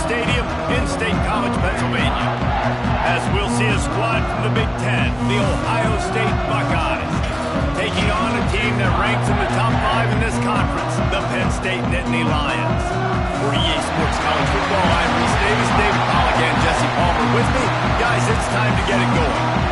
Stadium in State College, Pennsylvania. As we'll see a squad from the Big Ten, the Ohio State Buckeyes, taking on a team that ranks in the top 5 in this conference, the Penn State Nittany Lions. For EA Sports College Football, I'm Reese Davis, David Pollack, and Jesse Palmer with me. Guys, it's time to get it going.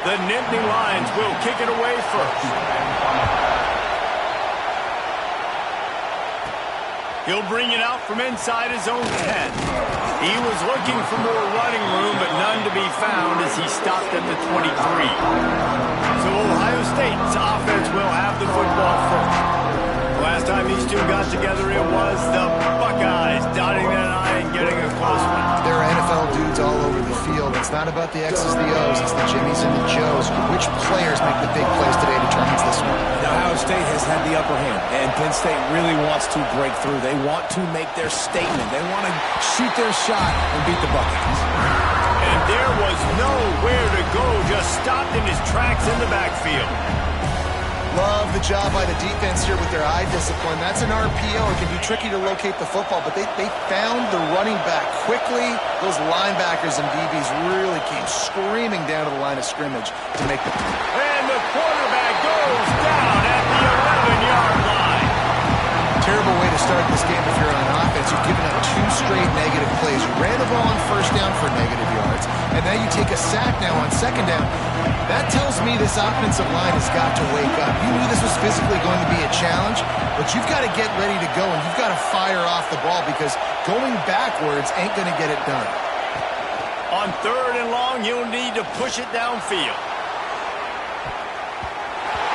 The Nittany Lions will kick it away first. He'll bring it out from inside his own 10. He was looking for more running room, but none to be found as he stopped at the 23. So Ohio State's offense will have the football first. Last time these two got together, it was the Buckeyes dotting that I and getting a close one. There are NFL dudes all over the field. It's not about the X's, the O's. It's the Jimmies and the Joes. Which players make the big plays today determines this one. Ohio State has had the upper hand, and Penn State really wants to break through. They want to make their statement. They want to shoot their shot and beat the Buckeyes. And there was nowhere to go, just stopped in his tracks in the backfield. Love the job by the defense here with their eye discipline. That's an RPO. It can be tricky to locate the football, but they found the running back quickly. Those linebackers and DBs really came screaming down to the line of scrimmage to make the play. And the quarterback goes down at the 11-yard line. Terrible way to start this game if you're on offense. You've given up 2 straight negative plays. You ran the ball on first down for negative yards, and now you take a sack now on second down. That tells me this offensive line has got to wake up. You knew this was physically going to be a challenge, but you've got to get ready to go, and you've got to fire off the ball because going backwards ain't going to get it done. On 3rd and long, you'll need to push it downfield.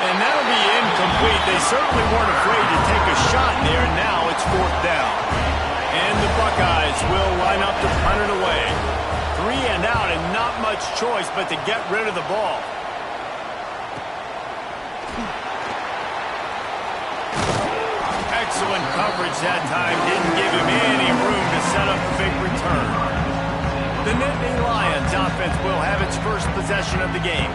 And that'll be incomplete. They certainly weren't afraid to take a shot there, and now it's 4th down. And the Buckeyes will line up to punt it away. 3 and out, and not much choice but to get rid of the ball. Excellent coverage that time. Didn't give him any room to set up a big return. The Nittany Lions offense will have its first possession of the game.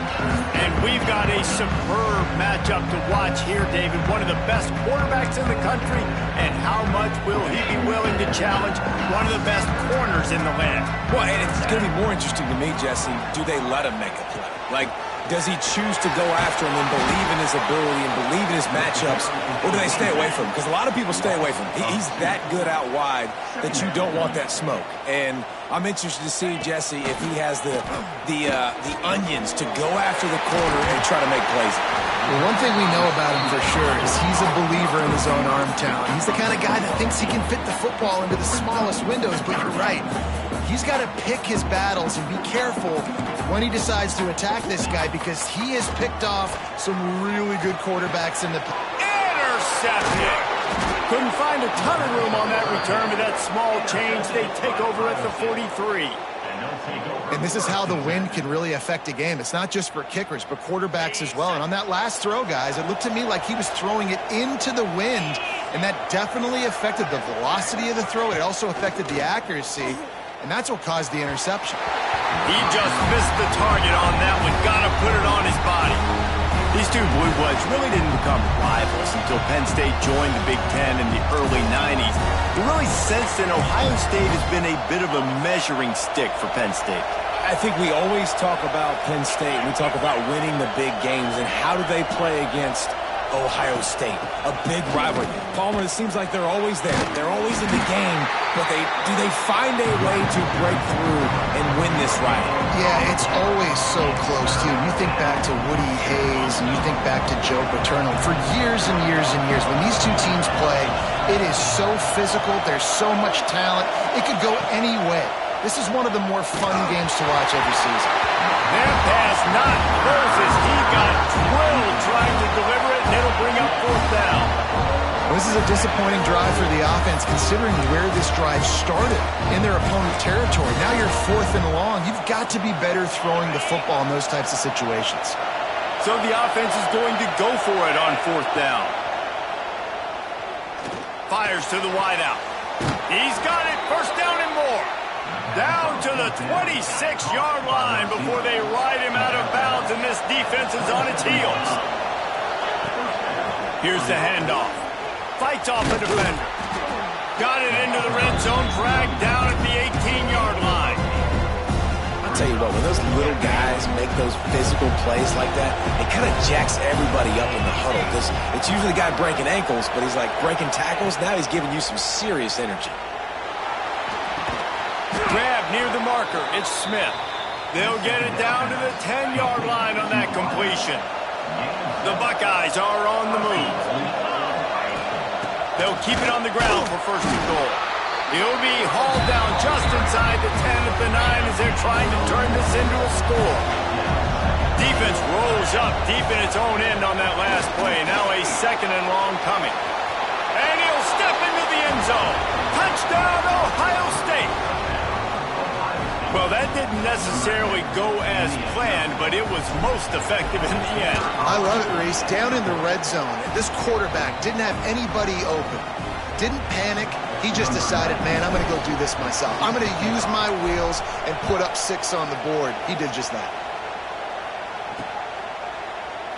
And we've got a superb matchup to watch here, David. One of the best quarterbacks in the country. And how much will he be willing to challenge one of the best corners in the land? Well, and it's going to be more interesting to me, Jesse, do they let him make a play? Like, does he choose to go after him and believe in his ability and believe in his matchups, or do they stay away from him? Because a lot of people stay away from him. He's that good out wide that you don't want that smoke. And I'm interested to see, Jesse, if he has the onions to go after the corner and try to make plays. Well, one thing we know about him for sure is he's a believer in his own arm talent. He's the kind of guy that thinks he can fit the football into the smallest windows, but you're right. He's got to pick his battles and be careful when he decides to attack this guy because he has picked off some really good quarterbacks in the... Intercepted! Couldn't find a ton of room on that return, but that small change, they take over at the 43. And this is how the wind can really affect a game. It's not just for kickers, but quarterbacks as well. And on that last throw, guys, it looked to me like he was throwing it into the wind, and that definitely affected the velocity of the throw. It also affected the accuracy, and that's what caused the interception. He just missed the target on that one. Got to put it on his body. These two Blue Bloods really didn't become rivals until Penn State joined the Big Ten in the early 90s. You really sense that Ohio State has been a bit of a measuring stick for Penn State. I think we always talk about Penn State. We talk about winning the big games, and how do they play against Ohio State, a big rivalry. Palmer, it seems like they're always there. They're always in the game, but do they find a way to break through and win this rivalry? Yeah, it's always so close, too. You think back to Woody Hayes, and you think back to Joe Paterno. For years and years and years, when these two teams play, it is so physical. There's so much talent. It could go any way. This is one of the more fun games to watch every season. That pass not Moses. He got drilled trying to deliver it, and it'll bring up 4th down. This is a disappointing drive for the offense, considering where this drive started in their opponent territory. Now you're 4th and long. You've got to be better throwing the football in those types of situations. So the offense is going to go for it on 4th down. Fires to the wideout. He's got it. 1st down and more. Down to the 26-yard line before they ride him out of bounds, and this defense is on its heels. Here's the handoff. Fights off a defender. Got it into the red zone, dragged down at the 18-yard line. I'll tell you what, when those little guys make those physical plays like that, it kind of jacks everybody up in the huddle because it's usually the guy breaking ankles, but he's like breaking tackles. Now he's giving you some serious energy. Grab near the marker. It's Smith. They'll get it down to the 10-yard line on that completion. The Buckeyes are on the move. They'll keep it on the ground for 1st and goal. He'll be hauled down just inside the 10 at the 9 as they're trying to turn this into a score. Defense rolls up deep in its own end on that last play. Now a 2nd and long coming. And he'll step into the end zone. Touchdown, Ohio State. Well, that didn't necessarily go as planned, but it was most effective in the end. I love it, Reese. Down in the red zone, this quarterback didn't have anybody open. Didn't panic. He just decided, man, I'm going to go do this myself. I'm going to use my wheels and put up 6 on the board. He did just that.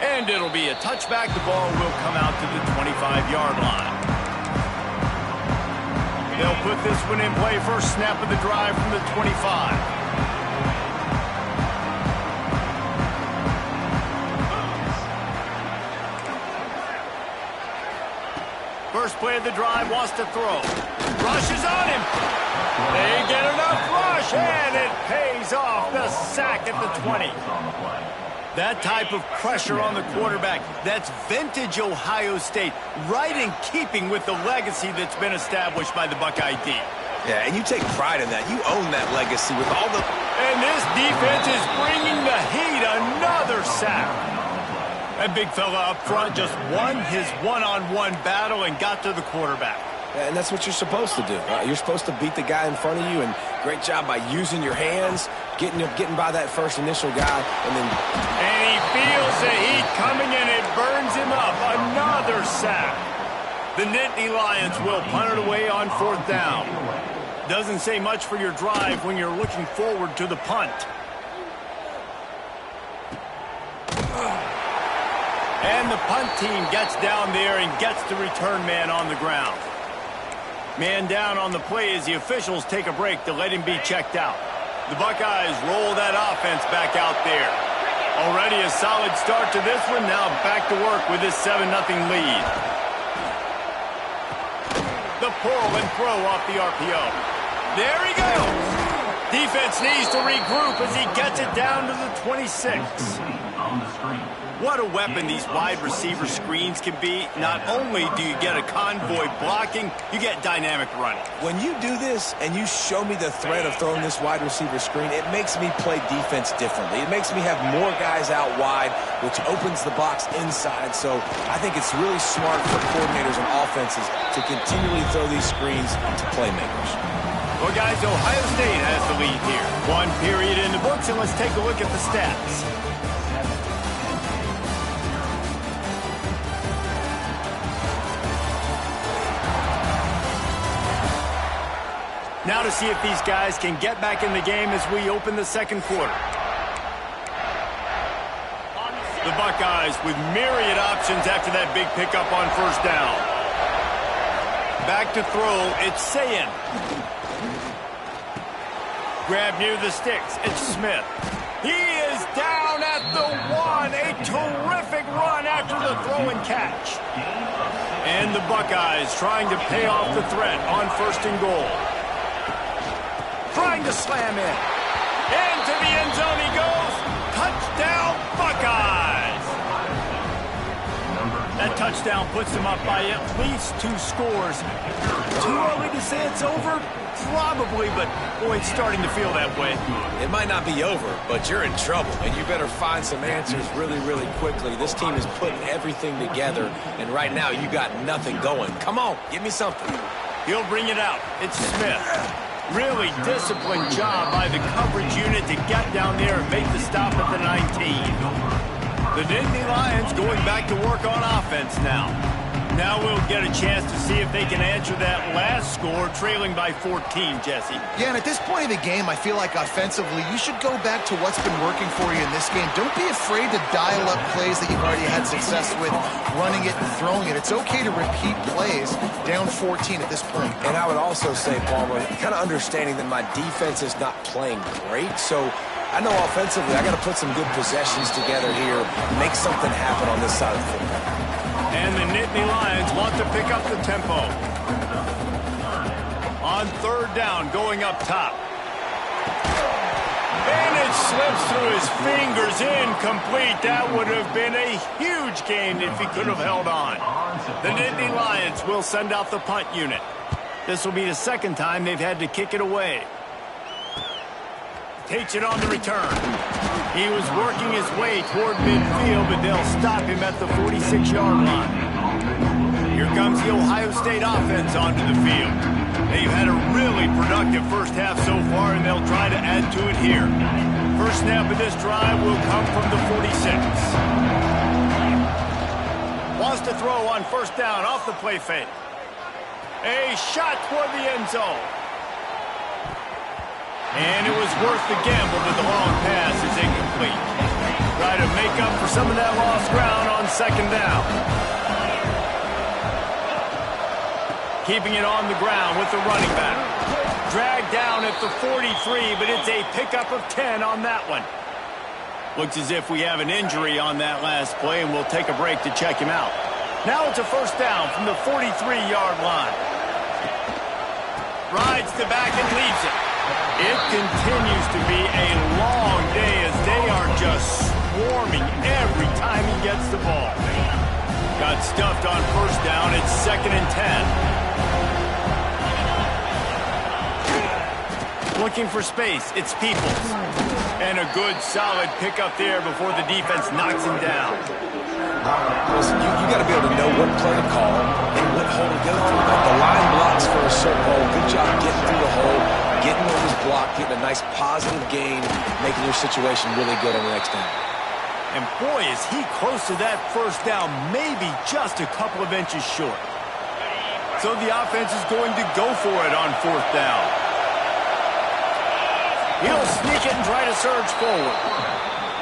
And it'll be a touchback. The ball will come out to the 25-yard line. They'll put this one in play. First snap of the drive from the 25. First play of the drive, wants to throw. Rush is on him. They get enough rush, and it pays off. The sack at the 20. That type of pressure on the quarterback, that's vintage Ohio State, right in keeping with the legacy that's been established by the Buckeye D. Yeah, and you take pride in that. You own that legacy with all the... And this defense is bringing the heat. Another sack. That big fella up front just won his one-on-one battle and got to the quarterback. And that's what you're supposed to do. You're supposed to beat the guy in front of you, and great job by using your hands, getting by that first initial guy, and then... And he feels the heat coming, and it burns him up. Another sack. The Nittany Lions will punt it away on 4th down. Doesn't say much for your drive when you're looking forward to the punt. And the punt team gets down there and gets the return man on the ground. Man down on the play as the officials take a break to let him be checked out. The Buckeyes roll that offense back out there. Already a solid start to this one. Now back to work with this 7-0 lead. The pull and throw off the RPO. There he goes. Defense needs to regroup as he gets it down to the 26. What a weapon these wide receiver screens can be. Not only do you get a convoy blocking, you get dynamic running. When you do this and you show me the threat of throwing this wide receiver screen, it makes me play defense differently. It makes me have more guys out wide, which opens the box inside. So I think it's really smart for coordinators and offenses to continually throw these screens to playmakers. Well, guys, Ohio State has the lead here. 1 period in the books, and let's take a look at the stats. Now to see if these guys can get back in the game as we open the 2nd quarter. The Buckeyes with myriad options after that big pickup on 1st down. Back to throw, it's Sayin. Grab near the sticks, it's Smith. He is down at the 1. A terrific run after the throw and catch. And the Buckeyes trying to pay off the threat on 1st and goal. Trying to slam in. Into the end zone he goes. Touchdown, Buckeyes. That touchdown puts them up by at least 2 scores. Too early to say it's over? Probably, but boy, it's starting to feel that way. It might not be over, but you're in trouble, and you better find some answers really, really quickly. This team is putting everything together, and right now you got nothing going. Come on, give me something. He'll bring it out. It's Smith. Really disciplined job by the coverage unit to get down there and make the stop at the 19. The Nittany Lions going back to work on offense now. Now we'll get a chance to see if they can answer that last score, trailing by 14, Jesse. Yeah, and at this point of the game, I feel like offensively, you should go back to what's been working for you in this game. Don't be afraid to dial up plays that you've already had success with, running it and throwing it. It's okay to repeat plays down 14 at this point. And I would also say, Palmer, kind of understanding that my defense is not playing great, so I know offensively I got to put some good possessions together here, make something happen on this side of the football. And the Nittany Lions want to pick up the tempo. On third down, going up top. And it slips through his fingers, incomplete. That would have been a huge gain if he could have held on. The Nittany Lions will send out the punt unit. This will be the second time they've had to kick it away. Takes it on the return. He was working his way toward midfield, but they'll stop him at the 46-yard line. Here comes the Ohio State offense onto the field. They've had a really productive first half so far, and they'll try to add to it here. First snap of this drive will come from the 46. Wants to throw on first down off the play fake. A shot toward the end zone. And it was worth the gamble, but the long pass is incomplete. Try to make up for some of that lost ground on second down. Keeping it on the ground with the running back. Dragged down at the 43, but it's a pickup of 10 on that one. Looks as if we have an injury on that last play, and we'll take a break to check him out. Now it's a first down from the 43-yard line. Rides the back and leaves it. It continues to be a long day as they are just swarming every time he gets the ball. Got stuffed on first down. It's 2nd and 10. Looking for space. It's Peoples. And a good, solid pickup there before the defense knocks him down. Listen, you got to be able to know what play to call and what hole to go through. Like the line blocks for a certain hole. Good job getting through the hole, getting over his block, getting a nice positive gain, making your situation really good on the next down. And boy, is he close to that first down, maybe just a couple of inches short. So the offense is going to go for it on fourth down. He'll sneak it and try to surge forward.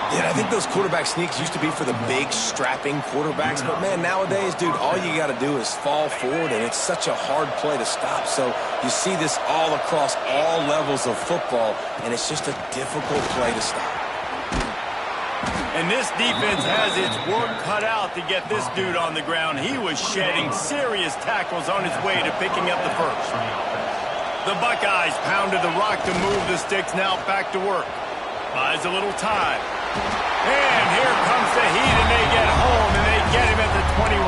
Yeah, I think those quarterback sneaks used to be for the big, strapping quarterbacks. But, man, nowadays, dude, all you got to do is fall forward, and it's such a hard play to stop. So you see this all across all levels of football, and it's just a difficult play to stop. And this defense has its work cut out to get this dude on the ground. He was shedding serious tackles on his way to picking up the first. The Buckeyes pounded the rock to move the sticks, now back to work. Buys a little time. And here comes the heat, and they get home, and they get him at the 21.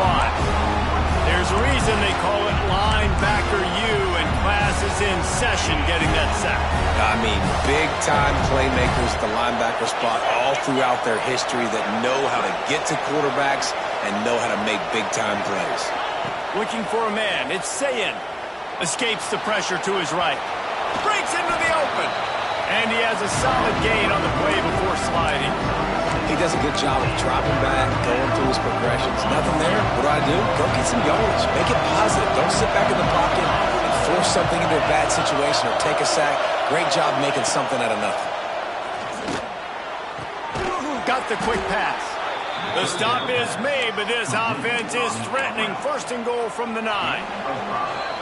There's a reason they call it linebacker U, and class is in session getting that sack. I mean, big-time playmakers at the linebacker spot all throughout their history that know how to get to quarterbacks and know how to make big-time plays. Looking for a man. It's Sayin. Escapes the pressure to his right. Breaks into the open. And he has a solid gain on the play before sliding. He does a good job of dropping back, going through his progressions. Nothing there. What do? Go get some yardage. Make it positive. Don't sit back in the pocket and force something into a bad situation or take a sack. Great job making something out of nothing. Got the quick pass. The stop is made, but this offense is threatening. First and goal from the 9.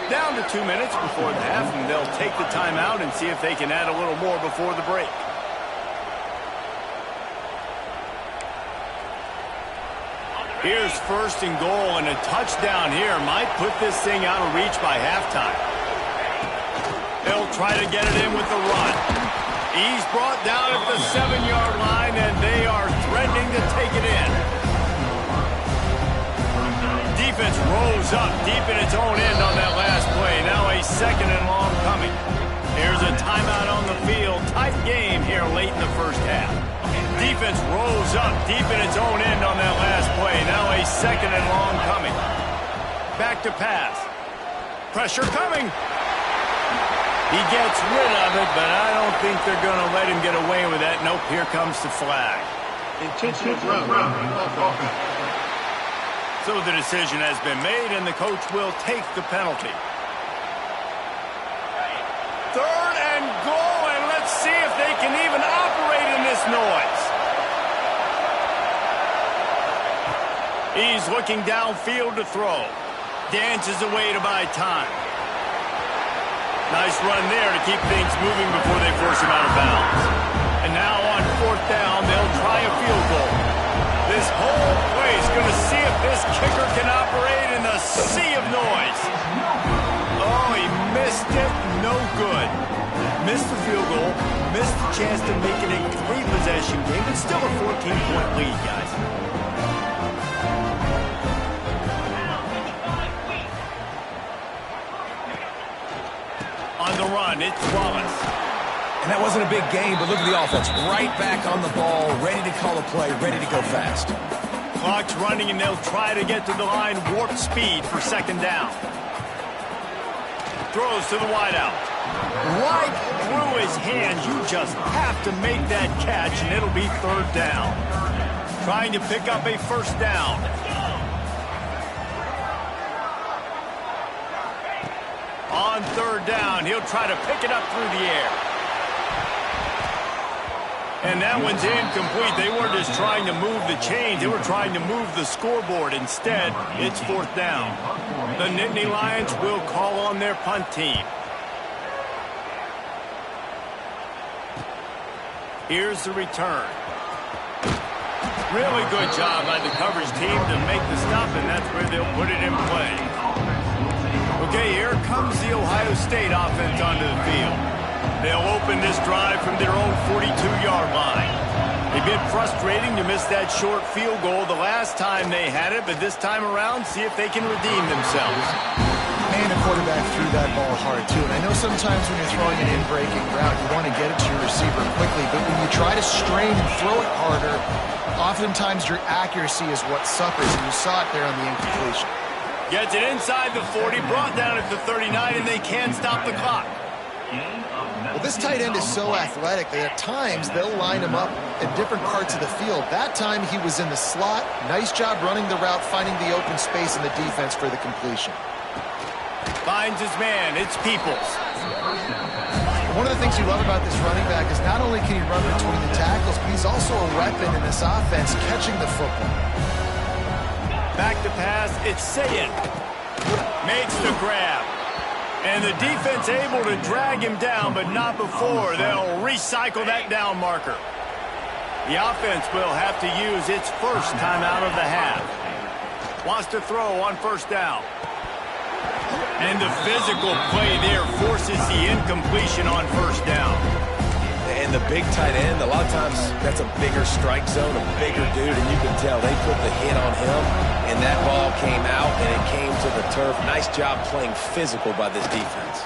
Down to 2 minutes before the half, and they'll take the timeout and see if they can add a little more before the break. Here's first and goal, and a touchdown here might put this thing out of reach by halftime. They'll try to get it in with the run. He's brought down at the 7-yard line, and they are threatening to take it in. Defense rose up deep in its own end on that last play. Now a 2nd and long coming. Here's a timeout on the field. Tight game here late in the first half. Defense rose up deep in its own end on that last play. Now a 2nd and long coming. Back to pass. Pressure coming. He gets rid of it, but I don't think they're going to let him get away with that. Nope, here comes the flag. Intentional grounding offense. So the decision has been made, and the coach will take the penalty. 3rd and goal, and let's see if they can even operate in this noise. He's looking downfield to throw. Dances away to buy time. Nice run there to keep things moving before they force him out of bounds. And now on 4th down, they'll try a field goal. This whole play is going to see if this kicker can operate in the sea of noise. Oh, he missed it. No good. Missed the field goal. Missed the chance to make it a 3-possession game. It's still a 14-point lead, guys. On the run, it's Wallace. And that wasn't a big game, but look at the offense. Right back on the ball, ready to call a play, ready to go fast. Clock's running, and they'll try to get to the line warp speed for 2nd down. Throws to the wideout. Right through his hands. You just have to make that catch, and it'll be 3rd down. Trying to pick up a 1st down. On 3rd down, he'll try to pick it up through the air. And that one's incomplete. They weren't just trying to move the chains. They were trying to move the scoreboard. Instead, it's 4th down. The Nittany Lions will call on their punt team. Here's the return. Really good job by the coverage team to make the stop, and that's where they'll put it in play. Okay, here comes the Ohio State offense onto the field. They'll open this drive from their own 42-yard line. They've been frustrating to miss that short field goal the last time they had it, but this time around, see if they can redeem themselves. And a quarterback threw that ball hard, too. And I know sometimes when you're throwing an in-breaking route, you want to get it to your receiver quickly, but when you try to strain and throw it harder, oftentimes your accuracy is what suffers, and you saw it there on the incompletion. Gets it inside the 40, brought down at the 39, and they can't stop the clock. Well, this tight end is so athletic that at times they'll line him up in different parts of the field. That time he was in the slot. Nice job running the route, finding the open space in the defense for the completion. Finds his man. It's Peoples. One of the things you love about this running back is not only can he run between the tackles, but he's also a weapon in this offense catching the football. Back to pass. It's Sayin. Makes the grab. And the defense able to drag him down, but not before. They'll recycle that down marker. The offense will have to use its first time out of the half. Wants to throw on 1st down. And the physical play there forces the incompletion on 1st down. And the big tight end, a lot of times that's a bigger strike zone, a bigger dude, and you can tell they put the hit on him, and that ball came out, and it came to the turf. Nice job playing physical by this defense.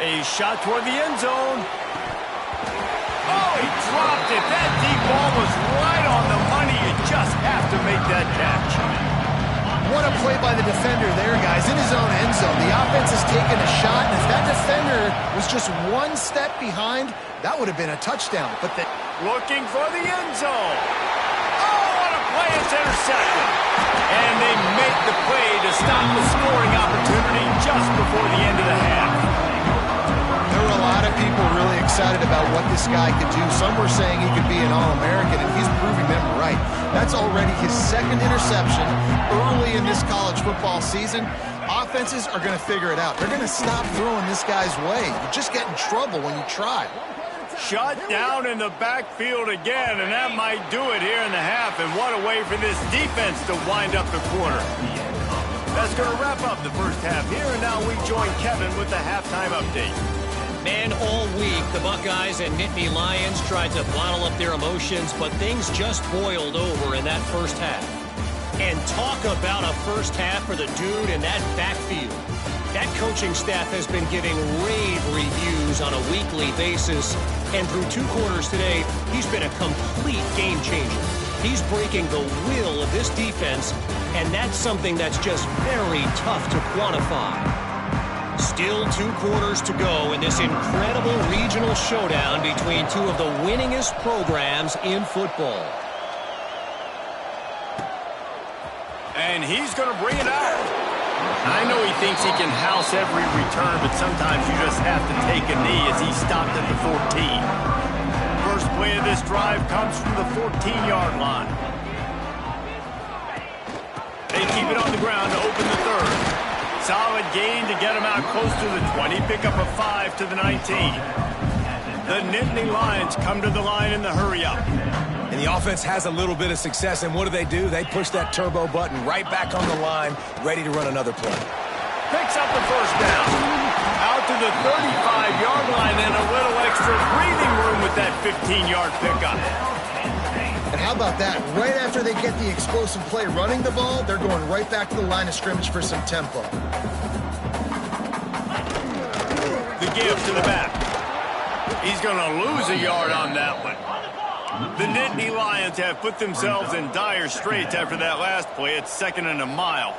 A shot toward the end zone. Oh, he dropped it. That deep ball was right on the money. You just have to make that catch. What a play by the defender there, guys, in his own end zone. The offense has taken a shot, and if that defender was just one step behind, that would have been a touchdown. But looking for the end zone. Oh, what a play. It's intercepted. And they make the play to stop the scoring opportunity just before the end of the half. There were a lot of people really excited about what this guy could do. Some were saying he could be an All-American, and he's proving them right. That's already his 2nd interception early in this college football season. Offenses are going to figure it out. They're going to stop throwing this guy's way. You just get in trouble when you try. Shut down in the backfield again, and that might do it here in the half. And what a way for this defense to wind up the quarter. That's going to wrap up the first half here, and now we join Kevin with the halftime update. Man, all week, the Buckeyes and Nittany Lions tried to bottle up their emotions, but things just boiled over in that first half. And talk about a first half for the dude in that backfield. That coaching staff has been giving rave reviews on a weekly basis, and through 2 quarters today, he's been a complete game changer. He's breaking the will of this defense, and that's something that's just very tough to quantify. Still 2 quarters to go in this incredible regional showdown between 2 of the winningest programs in football. And he's going to bring it out. I know he thinks he can house every return, but sometimes you just have to take a knee as he stopped at the 14. First play of this drive comes from the 14-yard line. They keep it on the ground to open the third. Solid gain to get him out close to the 20. Pick up a 5 to the 19. The Nittany Lions come to the line in the hurry-up. And the offense has a little bit of success, and what do? They push that turbo button right back on the line, ready to run another play. Picks up the first down. Out to the 35-yard line and a little extra breathing room with that 15-yard pickup. And how about that? Right after they get the explosive play running the ball, they're going right back to the line of scrimmage for some tempo. The give to the back. He's going to lose a yard on that one. The Nittany Lions have put themselves in dire straits after that last play. It's 2nd and a mile.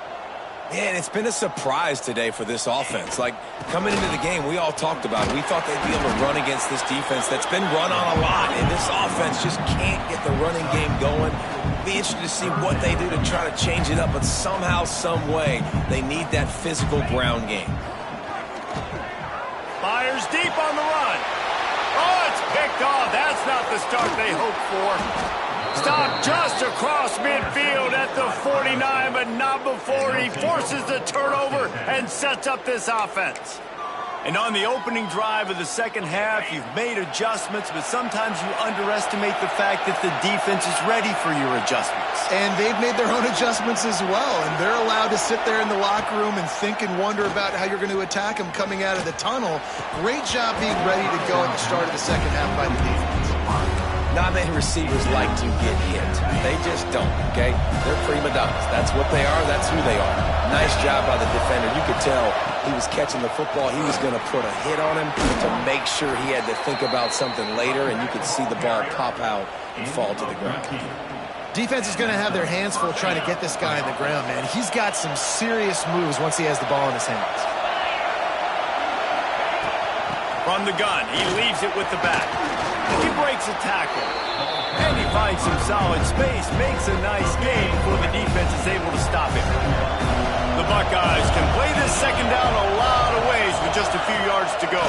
Man, it's been a surprise today for this offense. Like, coming into the game, we all talked about it. We thought they'd be able to run against this defense that's been run on a lot, and this offense just can't get the running game going. Be interested to see what they do to try to change it up, but somehow, some way, they need that physical ground game. Fires deep on the run. Oh, it's picked off. That's not the start they hoped for. Stopped just across midfield at the 49, but not before he forces the turnover and sets up this offense. And on the opening drive of the second half, you've made adjustments, but sometimes you underestimate the fact that the defense is ready for your adjustments. And they've made their own adjustments as well, and they're allowed to sit there in the locker room and think and wonder about how you're going to attack them coming out of the tunnel. Great job being ready to go at the start of the second half by the defense. Not many receivers like to get hit. They just don't, okay? They're prima donnas. That's what they are. That's who they are. Nice job by the defender. You could tell he was catching the football. He was going to put a hit on him to make sure he had to think about something later, and you could see the ball pop out and fall to the ground. Defense is going to have their hands full trying to get this guy on the ground, man. He's got some serious moves once he has the ball in his hands. From the gun, he leaves it with the back. He breaks a tackle. And he finds some solid space, makes a nice game before the defense is able to stop him. The Buckeyes can play this second down a lot of ways with just a few yards to go.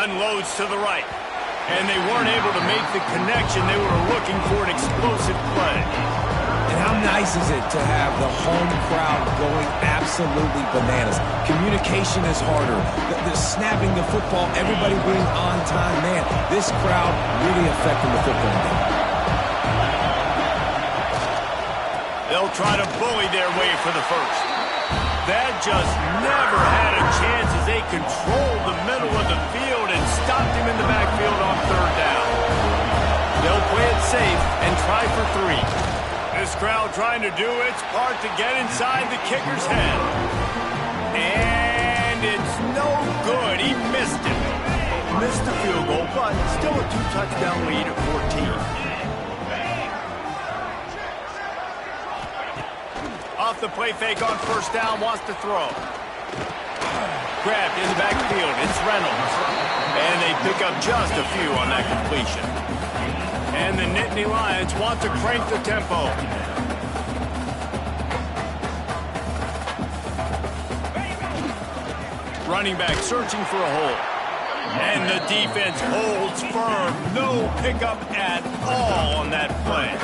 Unloads to the right. And they weren't able to make the connection. They were looking for an explosive play. And how nice is it to have the home crowd going absolutely bananas? Communication is harder. The snapping the football, everybody being on time. Man, this crowd really affecting the football game. They'll try to bully their way for the first. That just never had a chance as they controlled the middle of the field and stopped him in the backfield on third down. They'll play it safe and try for 3. This crowd trying to do its part to get inside the kicker's head. And it's no good. He missed it. Missed the field goal, but still a 2-touchdown lead at 14. Off the play fake on first down, wants to throw. Grabbed in the backfield, it's Reynolds. And they pick up just a few on that completion. And the Nittany Lions want to crank the tempo. Running back searching for a hole. And the defense holds firm. No pickup at all on that play.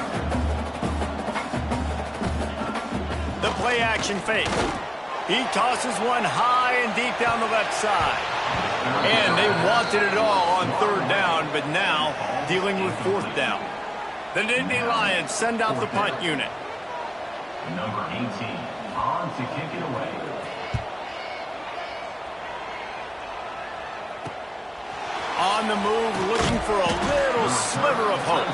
The play action fake. He tosses one high and deep down the left side. And they wanted it all on third down, but now dealing with fourth down. The Nittany Lions send out the punt unit. Number 18, on to kick it away. On the move, looking for a little sliver of hope.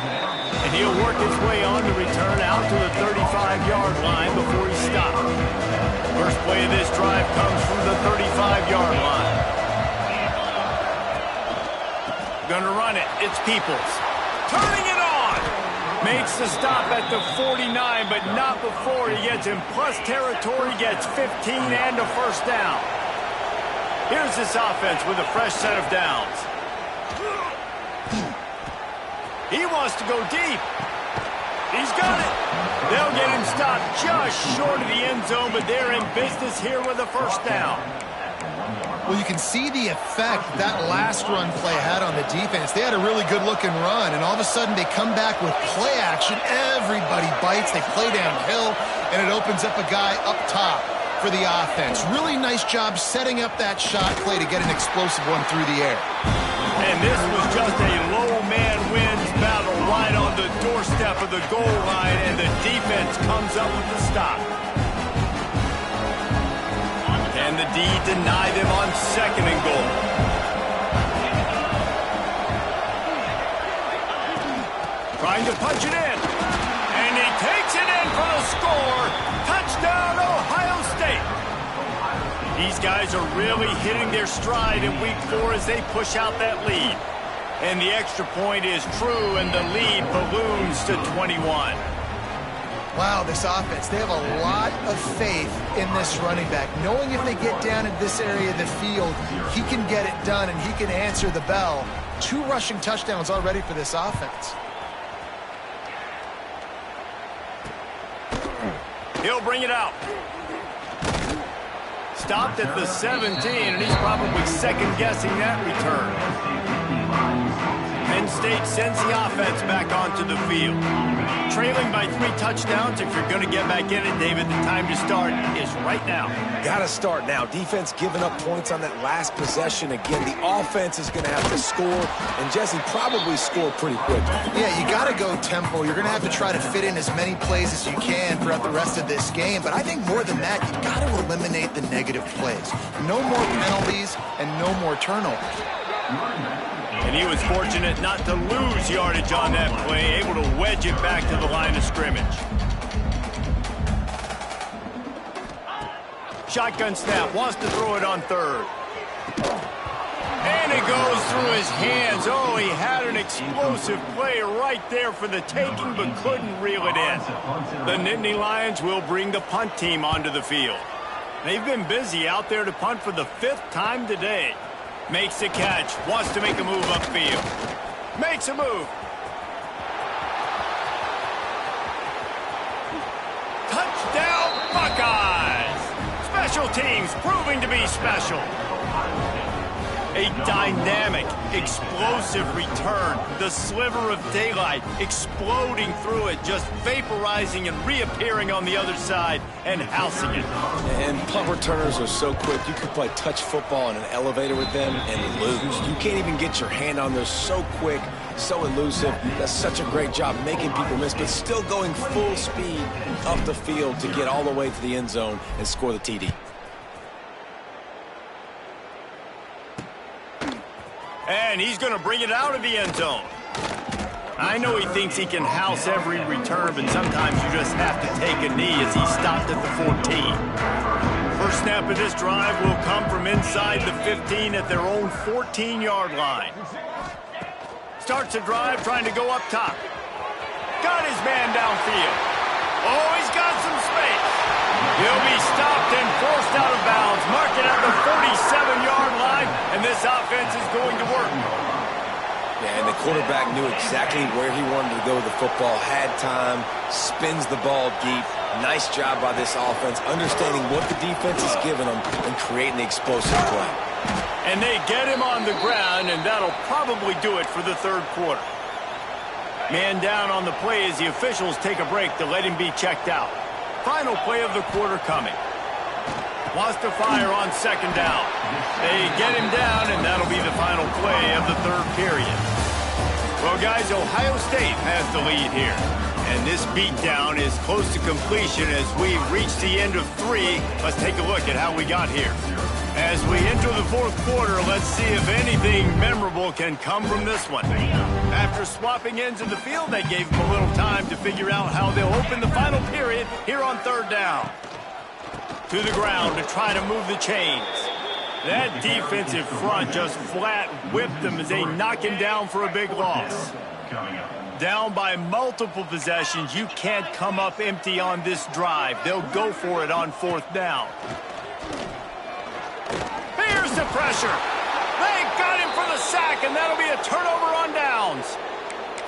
And he'll work his way on to return out to the 35-yard line before he stopped. First play of this drive comes from the 35-yard line. Gonna run it. It's Peoples. Turning it on! Makes the stop at the 49, but not before he gets in plus territory, gets 15 and a first down. Here's this offense with a fresh set of downs. He wants to go deep. He's got it. They'll get him stopped just short of the end zone, but they're in business here with a first down. Well, you can see the effect that last run play had on the defense. They had a really good-looking run, and all of a sudden they come back with play action. Everybody bites. They play downhill, and it opens up a guy up top for the offense. Really nice job setting up that shot play to get an explosive one through the air. And this was just a low man wins battle right on the doorstep of the goal line, and the defense comes up with the stop. And the D deny them on 2nd and goal. Trying to punch it in. And he takes it in for the score. Touchdown, Ohio State. These guys are really hitting their stride in week 4 as they push out that lead. And the extra point is true, and the lead balloons to 21. Wow, this offense, they have a lot of faith in this running back. Knowing if they get down in this area of the field, he can get it done and he can answer the bell. 2 rushing touchdowns already for this offense. He'll bring it out. Stopped at the 17, and he's probably second-guessing that return. Penn State sends the offense back onto the field. Trailing by 3 touchdowns. If you're going to get back in it, David, the time to start is right now. Got to start now. Defense giving up points on that last possession. Again, the offense is going to have to score, and Jesse probably score pretty quick. Yeah, you got to go tempo. You're going to have to try to fit in as many plays as you can throughout the rest of this game. But I think more than that, you got to eliminate the negative plays. No more penalties and no more turnovers. And he was fortunate not to lose yardage on that play, able to wedge it back to the line of scrimmage. Shotgun snap, wants to throw it on 3rd. And it goes through his hands. Oh, he had an explosive play right there for the taking, but couldn't reel it in. The Nittany Lions will bring the punt team onto the field. They've been busy out there to punt for the 5th time today. Makes the catch, wants to make a move upfield. Makes a move. Touchdown, Buckeyes! Special teams proving to be special. A dynamic, explosive return. The sliver of daylight exploding through it, just vaporizing and reappearing on the other side and housing it. And punt returners are so quick. You can play touch football in an elevator with them and lose. You can't even get your hand on those. So quick, so elusive. Does such a great job making people miss, but still going full speed up the field to get all the way to the end zone and score the TD. And he's going to bring it out of the end zone. I know he thinks he can house every return, but sometimes you just have to take a knee as he stopped at the 14. First snap of this drive will come from inside the 15 at their own 14-yard line. Starts the drive trying to go up top. Got his man downfield. Oh, he's got some space. He'll be stopped and forced out of bounds. Mark it at the 47-yard line, and this offense is going to work. Yeah, and the quarterback knew exactly where he wanted to go with the football, had time, spins the ball deep. Nice job by this offense, understanding what the defense is giving them and creating the explosive play. And they get him on the ground, and that'll probably do it for the 3rd quarter. Man down on the play as the officials take a break to let him be checked out. Final play of the quarter coming. Wants to fire on 2nd down. They get him down, and that'll be the final play of the 3rd period. Well, guys, Ohio State has the lead here. And this beatdown is close to completion as we reach the end of 3. Let's take a look at how we got here. As we enter the 4th quarter, let's see if anything memorable can come from this one. After swapping ends of the field, that gave them a little time to figure out how they'll open the final period here on 3rd down. To the ground to try to move the chains. That defensive front just flat whipped them as they knock him down for a big loss. Down by multiple possessions, you can't come up empty on this drive. They'll go for it on 4th down. Here's the pressure. They got him for the sack, and that'll be a turnover on downs.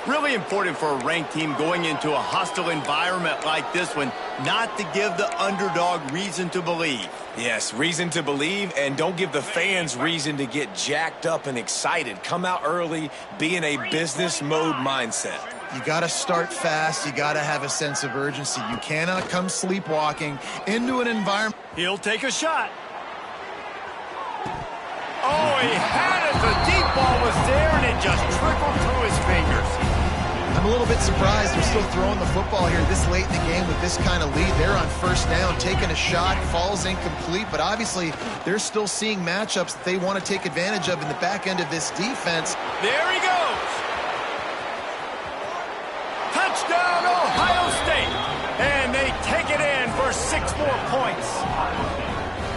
Really important for a ranked team going into a hostile environment like this one not to give the underdog reason to believe. Yes, reason to believe, and don't give the fans reason to get jacked up and excited. Come out early, be in a business mode mindset. You got to start fast. You got to have a sense of urgency. You cannot come sleepwalking into an environment. He'll take a shot. Oh, he had it. The deep ball was there, and it just trickled through his fingers. I'm a little bit surprised they're still throwing the football here this late in the game with this kind of lead. They're on first down, taking a shot, falls incomplete, but obviously they're still seeing matchups that they want to take advantage of in the back end of this defense. There he goes. Touchdown, Ohio State. And they take it in for 6 more points.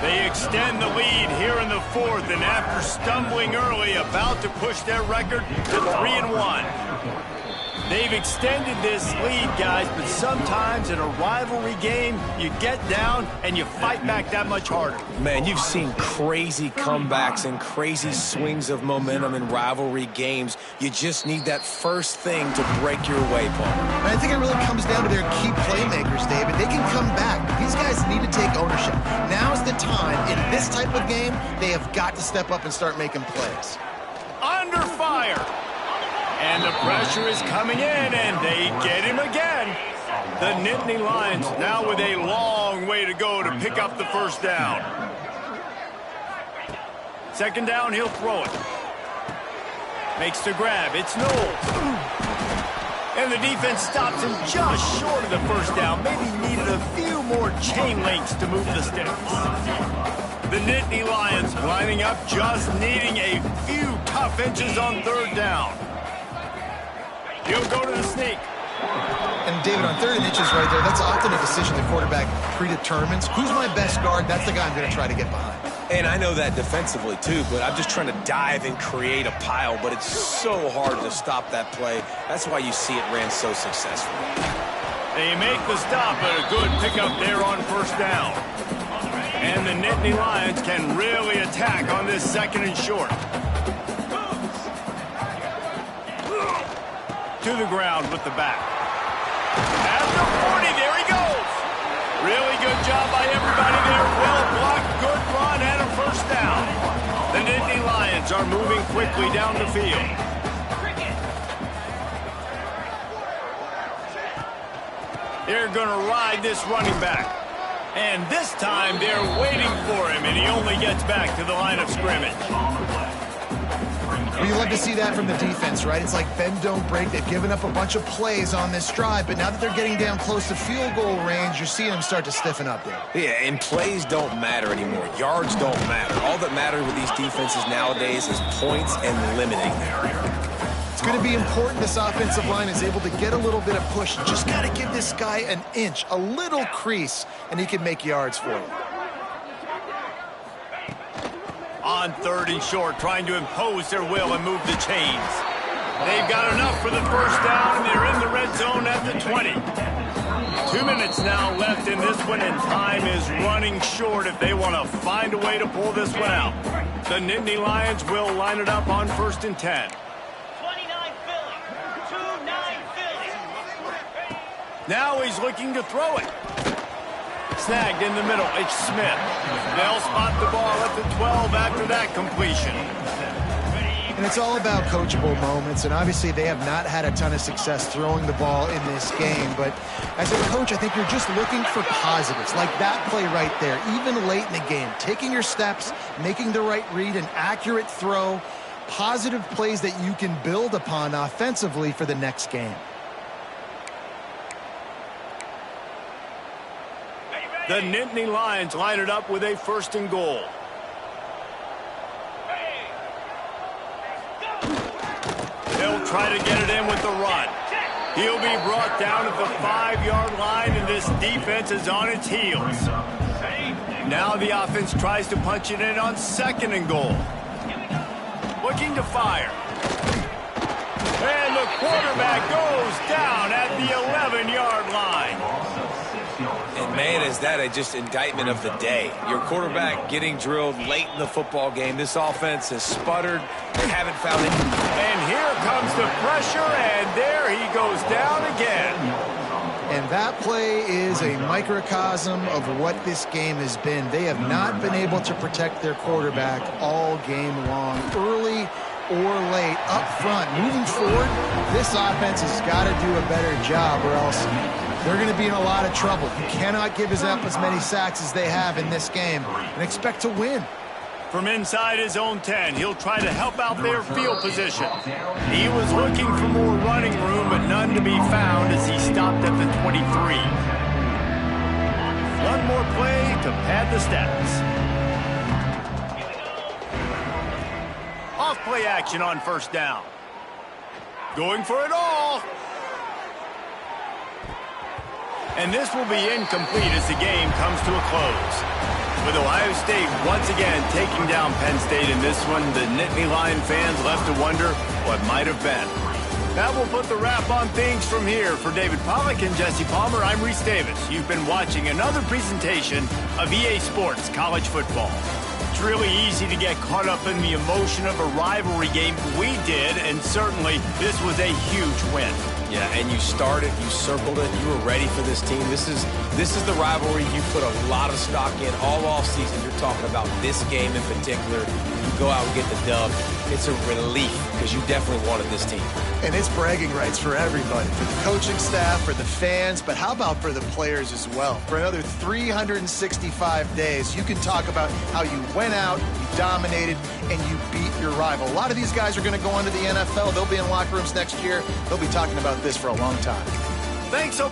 They extend the lead here in the 4th, and after stumbling early, about to push their record to 3-1. They've extended this lead, guys, but sometimes in a rivalry game, you get down and you fight back that much harder. Man, you've seen crazy comebacks and crazy swings of momentum in rivalry games. You just need that first thing to break your way, Paul. And I think it really comes down to their key playmakers, David. They can come back, but these guys need to take ownership. Now's the time. In this type of game, they have got to step up and start making plays. Under fire. And the pressure is coming in, and they get him again. The Nittany Lions now with a long way to go to pick up the first down. 2nd down, he'll throw it. Makes the grab. It's Knowles. And the defense stops him just short of the first down. Maybe needed a few more chain links to move the sticks. The Nittany Lions lining up, just needing a few tough inches on 3rd down. He'll go to the sneak. And David, on 3rd and inches right there, that's often a decision the quarterback predetermines. Who's my best guard? That's the guy I'm going to try to get behind. And I know that defensively, too, but I'm just trying to dive and create a pile, but it's so hard to stop that play. That's why you see it ran so successfully. They make the stop, but a good pickup there on 1st down. And the Nittany Lions can really attack on this 2nd and short. To the ground with the back. At the 40, there he goes. Really good job by everybody there. Well blocked, good run, and a 1st down. The Nittany Lions are moving quickly down the field. They're going to ride this running back. And this time they're waiting for him, and he only gets back to the line of scrimmage. Well, you love to see that from the defense, right? It's like bend, don't break. They've given up a bunch of plays on this drive, but now that they're getting down close to field goal range, you're seeing them start to stiffen up there. Yeah, and plays don't matter anymore. Yards don't matter. All that matters with these defenses nowadays is points and limiting them. It's going to be important this offensive line is able to get a little bit of push. Just got to give this guy an inch, a little crease, and he can make yards for you. On 3rd and short, trying to impose their will and move the chains. They've got enough for the 1st down, and they're in the red zone at the 20. 2 minutes now left in this one, and time is running short if they want to find a way to pull this one out. The Nittany Lions will line it up on 1st and 10. 29 Philly. 2-9 Philly. Now he's looking to throw it. Snagged in the middle, it's Smith. They'll spot the ball at the 12 after that completion. And it's all about coachable moments, and obviously they have not had a ton of success throwing the ball in this game, but as a coach, I think you're just looking for positives, like that play right there, even late in the game, taking your steps, making the right read, an accurate throw, positive plays that you can build upon offensively for the next game. The Nittany Lions line it up with a 1st and goal. They'll try to get it in with the run. He'll be brought down at the 5-yard line, and this defense is on its heels. Now the offense tries to punch it in on 2nd and goal. Looking to fire. And the quarterback goes down at the 11-yard line. And man, is that just indictment of the day. Your quarterback getting drilled late in the football game. This offense has sputtered. They haven't found it. And here comes the pressure, and there he goes down again. And that play is a microcosm of what this game has been. They have not been able to protect their quarterback all game long, early or late, up front. Moving forward, this offense has got to do a better job, or else they're going to be in a lot of trouble. You cannot give up as many sacks as they have in this game and expect to win. From inside his own 10, he'll try to help out their field position. He was looking for more running room, but none to be found as he stopped at the 23. One more play to pad the stats. Off-play action on first down. Going for it all. And this will be incomplete as the game comes to a close. With Ohio State once again taking down Penn State in this one, the Nittany Lion fans left to wonder what might have been. That will put the wrap on things from here. For David Pollack and Jesse Palmer, I'm Reese Davis. You've been watching another presentation of EA Sports College Football. It's really easy to get caught up in the emotion of a rivalry game. We did, and certainly this was a huge win. Yeah, and you started, you circled it, you were ready for this team. This is the rivalry you put a lot of stock in all offseason. You're talking about this game in particular. You go out and get the dub. It's a relief because you definitely wanted this team. And it's bragging rights for everybody, for the coaching staff, for the fans, but how about for the players as well? For another 365 days, you can talk about how you went out, you dominated, and you beat your rival. A lot of these guys are going to go into the NFL. They'll be in locker rooms next year. They'll be talking about this for a long time. Thanks so